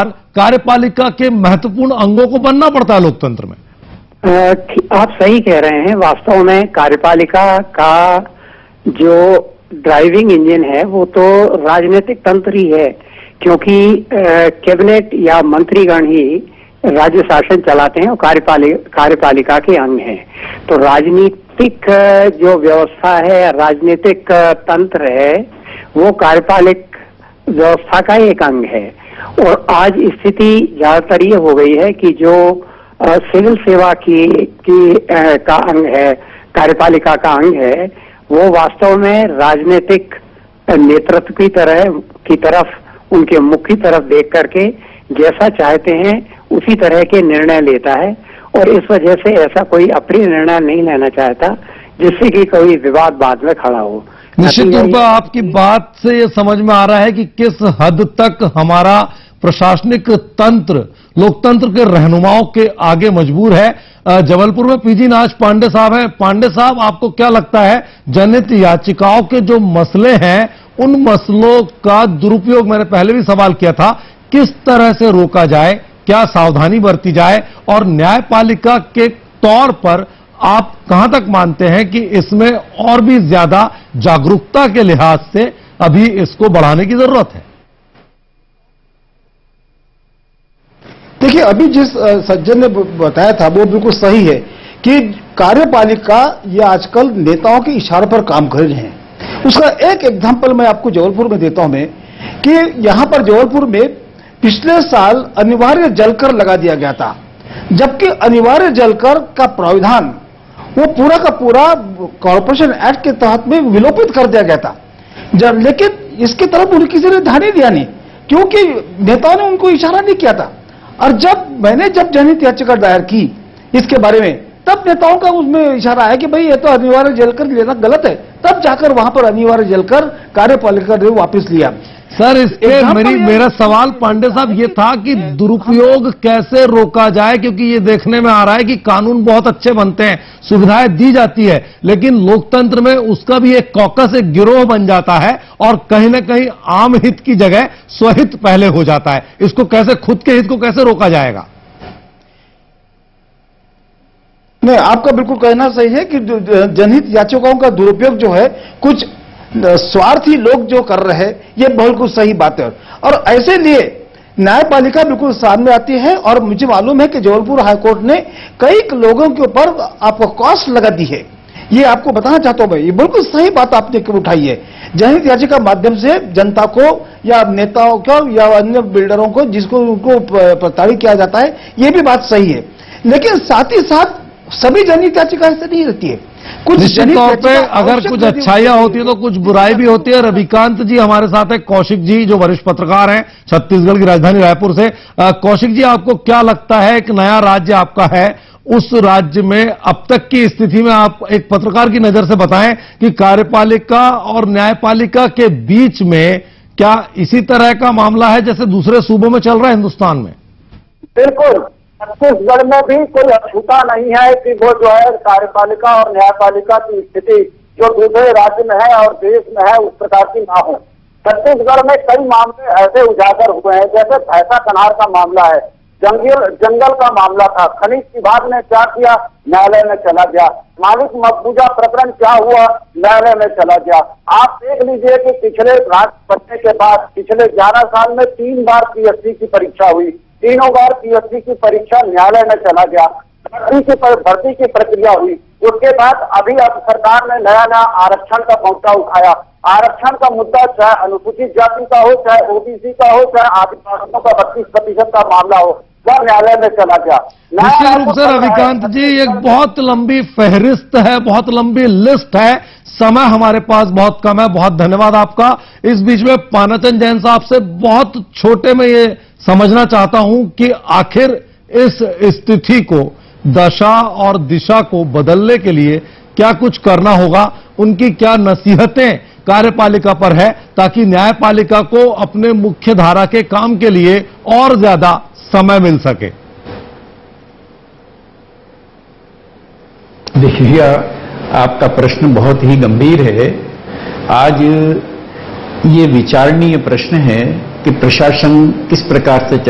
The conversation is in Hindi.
बार कार्यपालिका के महत्वपूर्ण अंगों को बनना पड़ता है लोकतंत्र में। आप सही कह रहे हैं। वास्तव में कार्यपालिका का जो ड्राइविंग इंजन है वो तो राजनीतिक तंत्र ही है, क्योंकि कैबिनेट या मंत्रीगण ही राज्य शासन चलाते हैं और कार्यपालिका के अंग हैं। तो राजनीतिक जो व्यवस्था है, राजनीतिक तंत्र है, वो कार्यपालिक व्यवस्था का एक अंग है। और आज स्थिति ज्यादातर ये हो गई है कि जो सिविल सेवा का अंग है, कार्यपालिका का अंग है, वो वास्तव में राजनीतिक नेतृत्व की तरफ उनके मुख की तरफ देख करके जैसा चाहते हैं उसी तरह के निर्णय लेता है। और इस वजह से ऐसा कोई अप्रिय निर्णय नहीं लेना चाहता जिससे कि कोई विवाद बाद में खड़ा हो। निश्चित रूप से आपकी बात से ये समझ में आ रहा है कि किस हद तक हमारा प्रशासनिक तंत्र लोकतंत्र के रहनुमाओं के आगे मजबूर है। जबलपुर में पीजी नाज पांडे साहब हैं। पांडे साहब, आपको क्या लगता है जनहित याचिकाओं के जो मसले हैं, उन मसलों का दुरुपयोग, मैंने पहले भी सवाल किया था, किस तरह से रोका जाए, क्या सावधानी बरती जाए, और न्यायपालिका के तौर पर आप कहां तक मानते हैं कि इसमें और भी ज्यादा जागरूकता के लिहाज से अभी इसको बढ़ाने की जरूरत है? देखिए, अभी जिस सज्जन ने बताया था वो बिल्कुल सही है कि कार्यपालिका ये आजकल नेताओं के इशारों पर काम कर रहे हैं। उसका एक एग्जाम्पल मैं आपको जबलपुर में देता हूं मैं, कि यहां पर जबलपुर में पिछले साल अनिवार्य जलकर लगा दिया गया था, जबकि अनिवार्य जलकर का प्रावधान वो पूरा का पूरा कॉर्पोरेशन एक्ट के तहत में विलोपित कर दिया गया था। लेकिन इसकी तरफ उन्हें किसी ने ध्यान नहीं दिया, नहीं, क्योंकि नेताओं ने उनको इशारा नहीं किया था। और जब जनहित याचिका दायर की इसके बारे में, तब नेताओं का उसमें इशारा है कि भाई ये तो अनिवार्य जलकर लेना गलत है, तब जाकर वहां पर अनिवार्य जलकर कार्यपालिका ने वापस लिया। सर, इसके मेरा सवाल पांडे साहब ये था कि दुरुपयोग कैसे रोका जाए, क्योंकि ये देखने में आ रहा है कि कानून बहुत अच्छे बनते हैं, सुविधाएं दी जाती है, लेकिन लोकतंत्र में उसका भी एक कॉकस, एक गिरोह बन जाता है और कहीं ना कहीं आम हित की जगह स्वहित पहले हो जाता है। इसको कैसे, खुद के हित को कैसे रोका जाएगा? नहीं, आपका बिल्कुल कहना सही है कि जनहित याचिकाओं का दुरुपयोग जो है कुछ स्वार्थी लोग जो कर रहे हैं, ये बिल्कुल सही बात है। और ऐसे लिए न्यायपालिका बिल्कुल सामने आती है। और मुझे मालूम है कि जबलपुर हाईकोर्ट ने कई लोगों के ऊपर आपको कॉस्ट लगा दी है। ये आपको बताना चाहता हूं मैं, ये बिल्कुल सही बात आपने क्यों उठाई है। जनहित याचिका माध्यम से जनता को या नेताओं को या अन्य बिल्डरों को जिसको उनको प्रताड़ित किया जाता है, ये भी बात सही है। लेकिन साथ ही साथ सभी जनहित याचिका ऐसे नहीं रहती है। कुछ निश्चित तौर पे अगर कुछ अच्छाइयां होती है तो कुछ बुराई भी होती है। रविकांत जी हमारे साथ है, कौशिक जी जो वरिष्ठ पत्रकार हैं छत्तीसगढ़ की राजधानी रायपुर से। कौशिक जी, आपको क्या लगता है, एक नया राज्य आपका है, उस राज्य में अब तक की स्थिति में आप एक पत्रकार की नजर से बताएं कि कार्यपालिका और न्यायपालिका के बीच में क्या इसी तरह का मामला है जैसे दूसरे सूबों में चल रहा है हिंदुस्तान में? बिल्कुल, छत्तीसगढ़ में भी कोई अछूता नहीं है कि वो जो है कार्यपालिका और न्यायपालिका की स्थिति जो दूसरे राज्य में है और देश में है उस प्रकार की ना हो। छत्तीसगढ़ में कई मामले ऐसे उजागर हुए हैं, जैसे भैंसा कन्हार का मामला है, जंगल का मामला था, खनिज विभाग ने क्या किया, न्यायालय में चला गया। मालिक मकबूजा प्रकरण क्या हुआ, न्यायालय में चला गया। आप देख लीजिए कि पिछले राष्ट्र बनने के बाद पिछले 11 साल में 3 बार पीएससी की परीक्षा हुई, तीनों बार पीएससी की परीक्षा न्यायालय में चला गया। भर्ती की प्रक्रिया हुई, उसके बाद अभी अब सरकार ने नया आरक्षण का मुद्दा उठाया। आरक्षण का मुद्दा चाहे अनुसूचित जाति का हो, चाहे ओबीसी का हो, चाहे आदिवासियों का 32% का मामला हो, वह न्यायालय में चला गया। निश्चित रूप से रविकांत जी, एक बहुत लंबी फहरिस्त है, बहुत लंबी लिस्ट है, समय हमारे पास बहुत कम है। बहुत धन्यवाद आपका। इस बीच में पानाचंद जैन साहब से बहुत छोटे में ये समझना चाहता हूं कि आखिर इस स्थिति को, दशा और दिशा को बदलने के लिए क्या कुछ करना होगा, उनकी क्या नसीहतें कार्यपालिका पर है ताकि न्यायपालिका को अपने मुख्य धारा के काम के लिए और ज्यादा समय मिल सके? देखिए, आपका प्रश्न बहुत ही गंभीर है। आज ये विचारणीय प्रश्न है कि प्रशासन किस प्रकार से चल